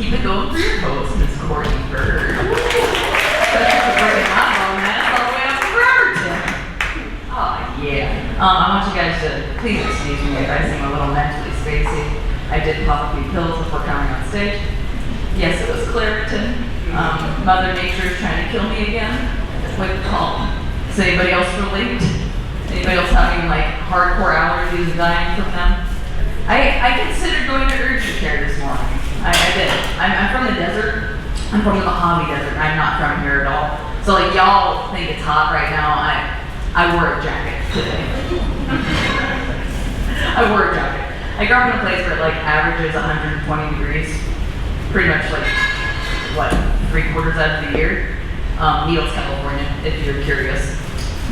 keep it going for your host, Miss Courtney Byrd. Thanks for bringing my romance all the way up to Bremerton. Oh, yeah. I want you guys to please excuse me if I seem a little mentally spacey. I did pop a few pills before coming on stage. Yes, it was Claritin. Mother Nature's trying to kill me again. Like, does anybody else relate? Anybody else having like hardcore allergies and dying from them? I considered going to urgent care this morning. I did. I'm from the desert. I'm from the Mojave Desert. I'm not from here at all. So like y'all think it's hot right now. I wore a jacket today. I wore a jacket. I grew up in a place where it like averages 120 degrees, pretty much like what 3/4 out of the year. Needles, California, if you're curious.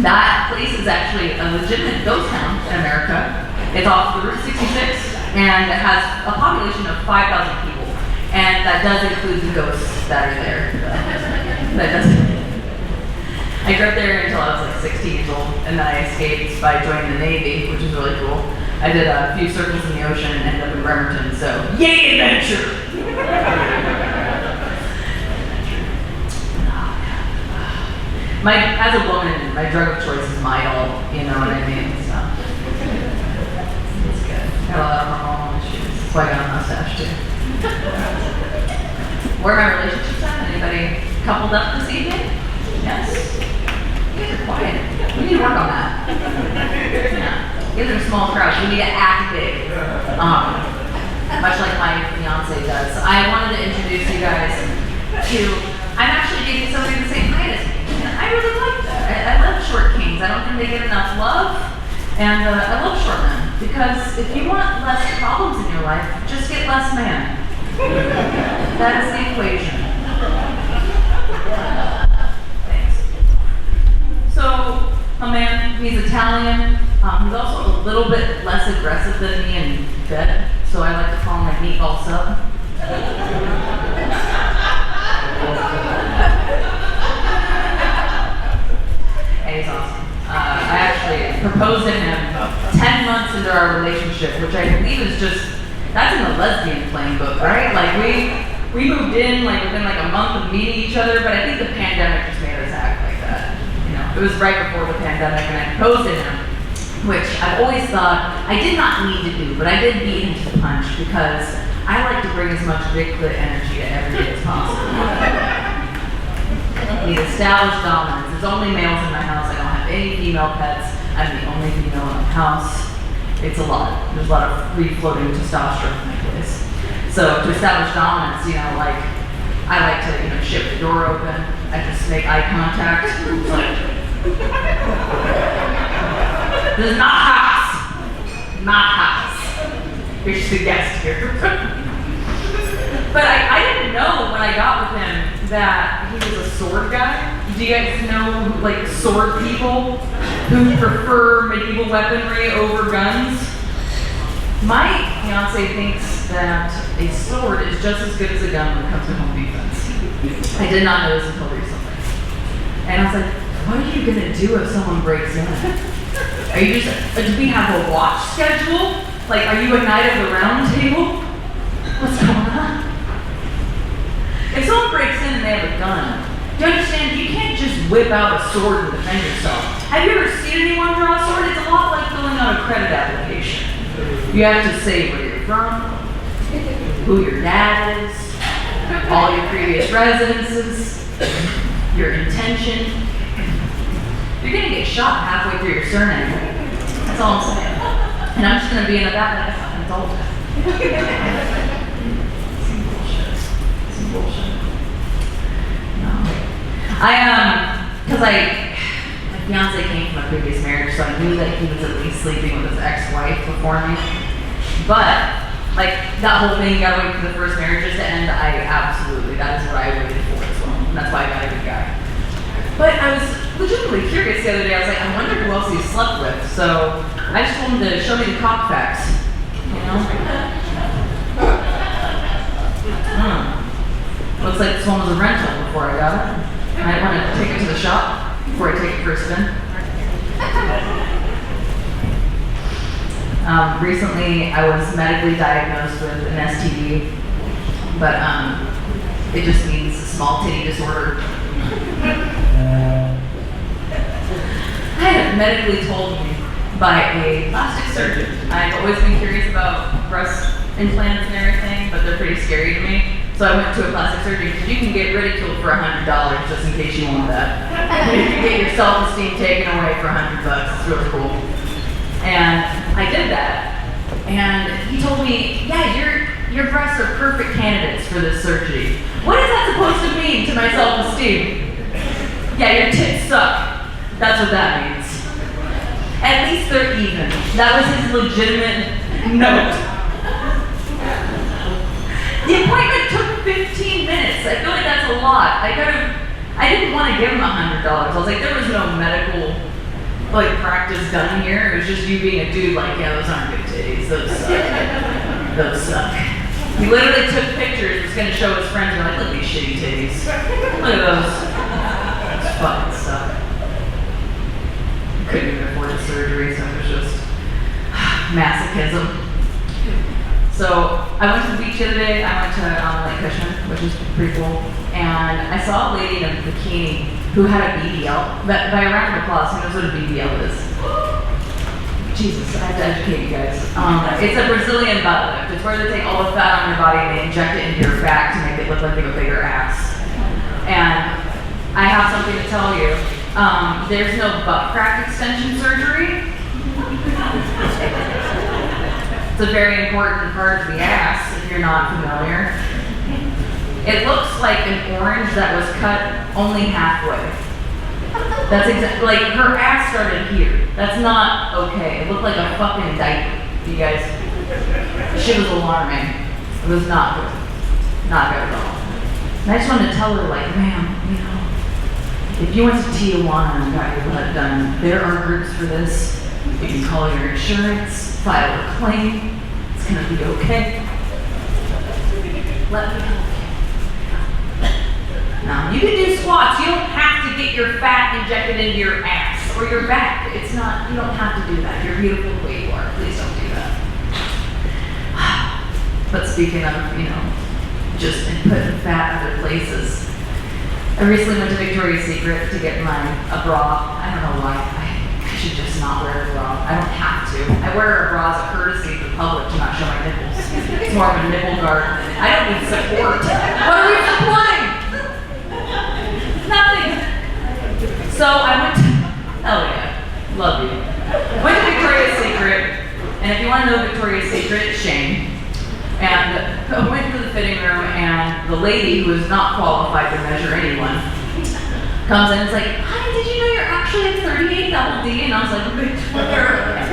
That place is actually a legitimate ghost town in America. It's off the Route 66 and it has a population of 5,000 people. And that does include the ghosts that are there. That doesn't. I grew up there until I was like 16 years old, and then I escaped by joining the Navy, which is really cool. I did a few circles in the ocean and ended up in Bremerton, so yay adventure! As a woman, my drug of choice is Midol, you know what I mean? So it's good. Got a lot of hormonal issues. That's why I got a mustache too. Where are my relationships at? Anybody coupled up this evening? Yes? You guys are quiet. We need to work on that. Yeah. You guys are a small crowd. We need to act big. Much like my fiance does. I wanted to introduce you guys to, I'm actually dating somebody the same height as me. And I really like that. I love short kings. I don't think they get enough love. And I love short men. Because if you want less problems in your life, just get less man. That is the equation. Thanks. So, a man, he's Italian. He's also a little bit less aggressive than me in bed. So I like to call him my meatball sub. He's awesome. I actually proposed to him 10 months into our relationship, which I believe is just, that's in the lesbian playing book, right? Like we moved in like within like a month of meeting each other, but I think the pandemic just made us act like that. You know, it was right before the pandemic, and I proposed to him, which I've always thought I did not need to do, but I did beat him to the punch because I like to bring as much big clit energy to every day as possible. Need established dominance. There's only males in my house. I don't have any female pets. I'm the only female in the house. It's a lot. There's a lot of free-floating testosterone in my place. So to establish dominance, you know, like I like to, you know, shift the door open. I just make eye contact. It's like, this is not house. Not house. You're just a guest here. But I didn't know when I got with him that he was a sword guy. Do you guys know, like, sword people who prefer medieval weaponry over guns? My fiance thinks that a sword is just as good as a gun when it comes to home defense. I did not know this until recently. And I was like, what are you gonna do if someone breaks in? Are you just, do we have a watch schedule? Like, are you a knight of the round table? What's going on? If someone breaks in and they have a gun, do you understand? You can't just whip out a sword and defend yourself. Have you ever seen anyone draw a sword? It's a lot like filling out a credit application. You have to say where you're from, who your dad is, all your previous residences, your intention. You're gonna get shot halfway through your surname. That's all I'm saying. And I'm just gonna be in the back like I fucking told you. Some bullshit. No. Because my fiance came from a previous marriage, so I knew that he was at least sleeping with his ex-wife before me. But, like, that whole thing, you gotta wait for the first marriages to end, that is what I waited for as well. And that's why I got a good guy. But I was legitimately curious the other day. I was like, I wonder who else he slept with. So I just told him to show me the cock facts. You know? Looks like this one was a rental before I got it. I might want to take it to the shop before I take it for a spin. Recently, I was medically diagnosed with an STD. but it just means small titty disorder. I had it medically told me by a plastic surgeon. I've always been curious about breast implants and everything, but they're pretty scary to me. So I went to a plastic surgeon because you can get ridiculed for $100 just in case you want that. You can get your self-esteem taken away for $100. It's really cool. And I did that. And he told me, yeah, your breasts are perfect candidates for this surgery. What is that supposed to mean to my self-esteem? Yeah, your tits suck. That's what that means. At least they're even. That was his legitimate note. The appointment took 15 minutes. I feel like that's a lot. I didn't want to give him $100. I was like, there was no medical practice done here. It was just you being a dude like, yeah, those aren't good titties. Those suck. Those suck. He literally took pictures, was gonna show his friends, and like, look at these shitty titties. Look at those. Those fucking suck. Couldn't even afford the surgery, so it was just masochism. So I went to the beach the other day. I went to Lake Cushman, which is pretty cool, and I saw a lady in a bikini who had a BBL. But by a round of applause, who knows what a BBL is? Jesus, I have to educate you guys. It's a Brazilian butt lift. It's where they take all the fat on your body and they inject it into your back to make it look like they have a bigger ass. And I have something to tell you. There's no butt crack extension surgery. It's a very important part of the ass, if you're not familiar. It looks like an orange that was cut only halfway. That's exactly, like, her ass started here. That's not okay. It looked like a fucking diaper, you guys. The shit was alarming. It was not good. Not good at all. And I just wanted to tell her, like, ma'am, you know, if you went to Tijuana and got your butt done, there are groups for this. You can call your insurance, file a claim. It's gonna be okay. Let me help you. Now, you can do squats. You don't have to get your fat injected into your ass or your back. It's not, you don't have to do that. You're beautiful the way you are. Please don't do that. But speaking of, you know, just putting fat other places, I recently went to Victoria's Secret to get a bra. I don't know why. I should just not wear a bra. I don't have to. I wear a bra as a courtesy to the public to not show my nipples. It's more of a nipple guard. I don't need support. What are we supplying? Nothing. So I went to, oh yeah, love you. Went to Victoria's Secret, and if you want to know Victoria's Secret, Shane. And I went to the fitting room, and the lady, who is not qualified to measure anyone, comes in and is like, honey, did you know you're actually a 38 double D? And I was like, Victoria.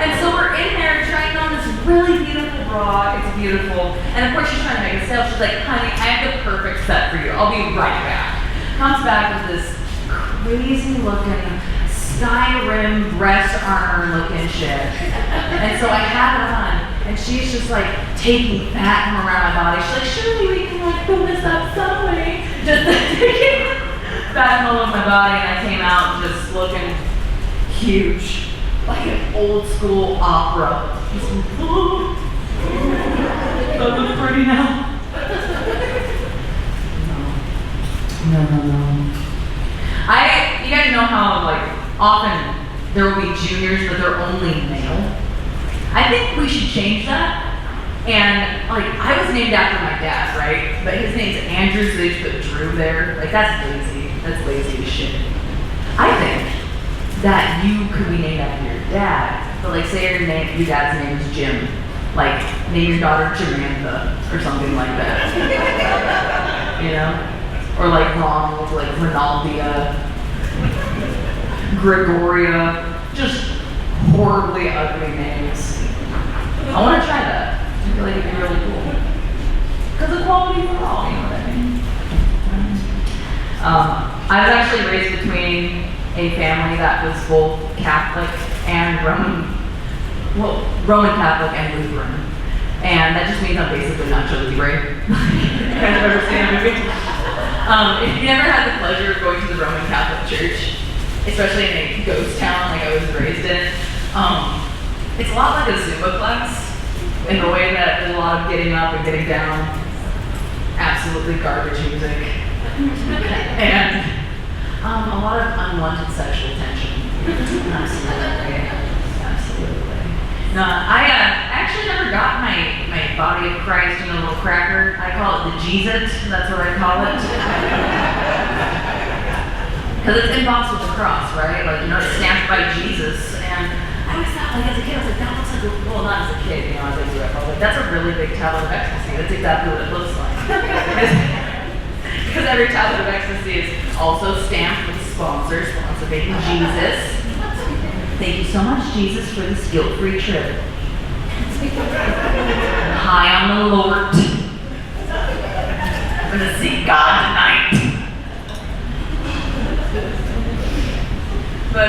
And so we're in there trying on this really beautiful bra. It's beautiful. And of course she's trying to make a sale. She's like, honey, I have the perfect set for you. I'll be right back. Comes back with this crazy looking Skyrim breast armor looking shit. And so I have it on, and she's just like taking fat from around my body. She's like, surely we can like pull this up some way. Just taking fat from all over my body, and I came out just looking huge. Like an old school opera. Just, oh, I look pretty now. No. You guys know how like often there will be juniors, but they're only male. I think we should change that. And like, I was named after my dad, right? But his name's Andrew, so they just put Drew there. Like, that's lazy. That's lazy as shit. I think that you could be named after your dad, but like, say your dad's name is Jim. Like, name your daughter Jamantha or something like that. You know? Or like Ronald, like Ronaldia, Gregoria, just horribly ugly names. I want to try that. I feel like it'd be really cool. Because equality for all, you know what I mean? I was actually raised between a family that was both Catholic and Roman Catholic and Lutheran. And that just means I'm basically Nacho Libre. You guys ever seen that movie? If you never had the pleasure of going to the Roman Catholic Church, especially in a ghost town like I was raised in, it's a lot like a Zumba class in the way that there's a lot of getting up and getting down. Absolutely garbage music. And a lot of unwanted sexual tension. Absolutely. Absolutely. No, I actually never got my body of Christ in a little cracker. I call it the Jesus. That's what I call it. Because it's embossed with the cross, right? Like, it's stamped by Jesus. And I always thought, like, as a kid, I was like, that looks like well, not as a kid, as I grew up, I was like, that's a really big tablet of ecstasy. That's exactly what it looks like. Because every tablet of ecstasy is also stamped with sponsor being Jesus. Thank you so much, Jesus, for this guilt-free trip. High on the Lord. I'm gonna see God tonight. But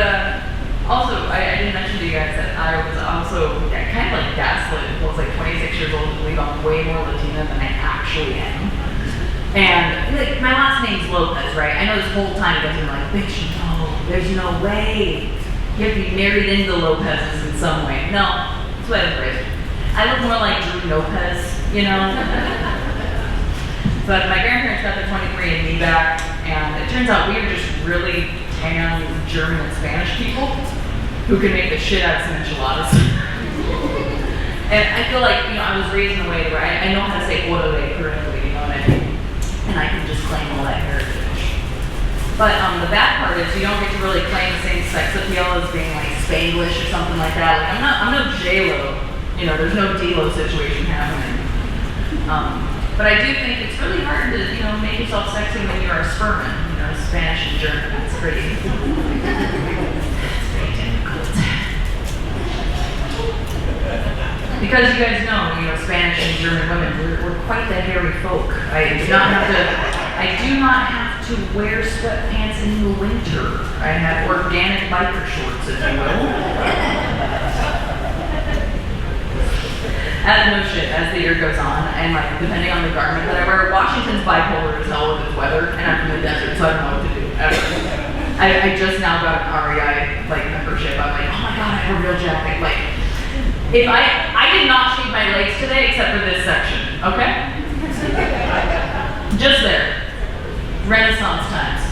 also, I didn't mention to you guys that I was also kind of like gaslit until I was like 26 years old to believe I'm way more Latina than I actually am. And like, my last name's Lopez, right? I know this whole time you guys are like, bitch, no, there's no way. You have to be married into the Lopez's in some way. No, that's what I'm crazy. I look more like Drew Lopez, But my grandparents got their 23andMe back, and it turns out we were just really tan German and Spanish people who can make the shit out of some enchiladas. And I feel like, I was raised in a way where I know how to say orale correctly, you know what I mean? And I can just claim all that heritage. But the bad part is you don't get to really claim the same sex appeal as being like Spanglish or something like that. Like I'm no J-Lo, there's no D-Lo situation happening. But I do think it's really hard to, make yourself sexy when you're a sperman, Spanish and German. It's pretty difficult. Because you guys know, Spanish and German women, we're quite the hairy folk. I do not have to wear sweatpants in the winter. I have organic biker shorts, if you will. As the year goes on, and like depending on the garment that I wear, Washington's bipolar as hell with its weather, and I'm from the desert, so I don't know what to do. I just now got an REI membership. I'm like, oh my god, I have a real jacket. Like, if I did not shave my legs today except for this section, okay? Just there. Renaissance times.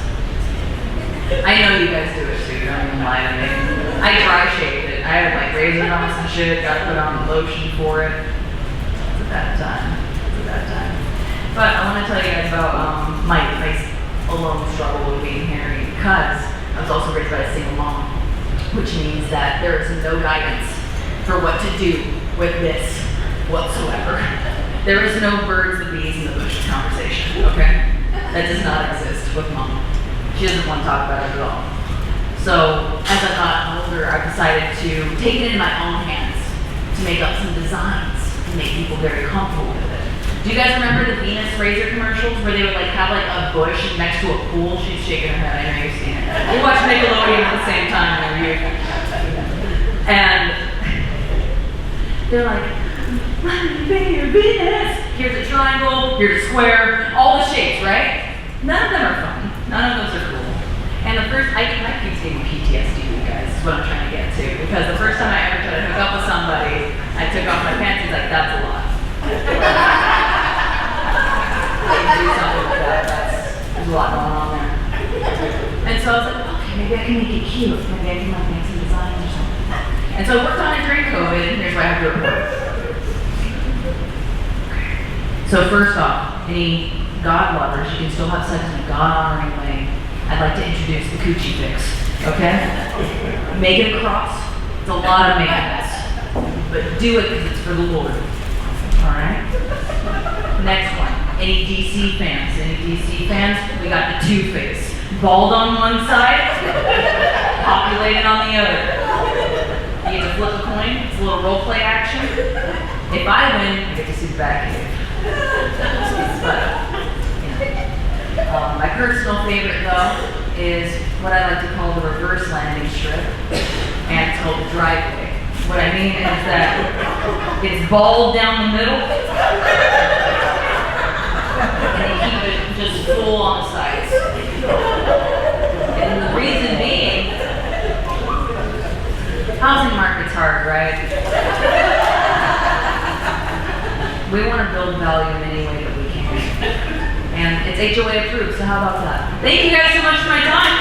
I know you guys do it too, don't even lie to me. I dry shaved it. I had razor bumps and shit, got to put on the lotion for it. It's a bad time. But I want to tell you guys about my alone struggle with being hairy, because I was also raised by a single mom, which means that there is no guidance for what to do with this whatsoever. There is no birds, the bees, and the bushes conversation, okay? That does not exist with mom. She doesn't want to talk about it at all. So, as I got older, I decided to take it in my own hands to make up some designs and make people very comfortable with it. Do you guys remember the Venus razor commercials where they would have a bush next to a pool? She's shaking her head. I know you've seen it. We watched Nickelodeon at the same time, and they're like, Venus. Here's a triangle. Here's a square. All the shapes, right? None of them are fun. None of those are cool. And the first, I keep saying PTSD, you guys, is what I'm trying to get to. Because the first time I ever tried to hook up with somebody, I took off my pants, he's like, that's a lot. Do something like that, there's a lot going on there. And so I was like, okay, maybe I can make it cute. Maybe I can make some designs or something. And so I worked on it during COVID, and here's what I have to report. So first off, any God lovers, you can still have sex in a God-honoring way. I'd like to introduce the coochie fix, okay? Make it a cross. It's a lot of maintenance. But do it because it's for the Lord. Alright? Next one. Any DC fans? We got the two-face. Bald on one side, populated on the other. You get to flip a coin. It's a little role play action. If I win, I get to see the back here. My personal favorite, though, is what I like to call the reverse landing strip, and it's called the driveway. What I mean is that it's bald down the middle, and you keep it just full on the sides. And the reason being, housing market's hard, right? We want to build value in any way that we can. And it's HOA approved, so how about that? Thank you guys so much for my time.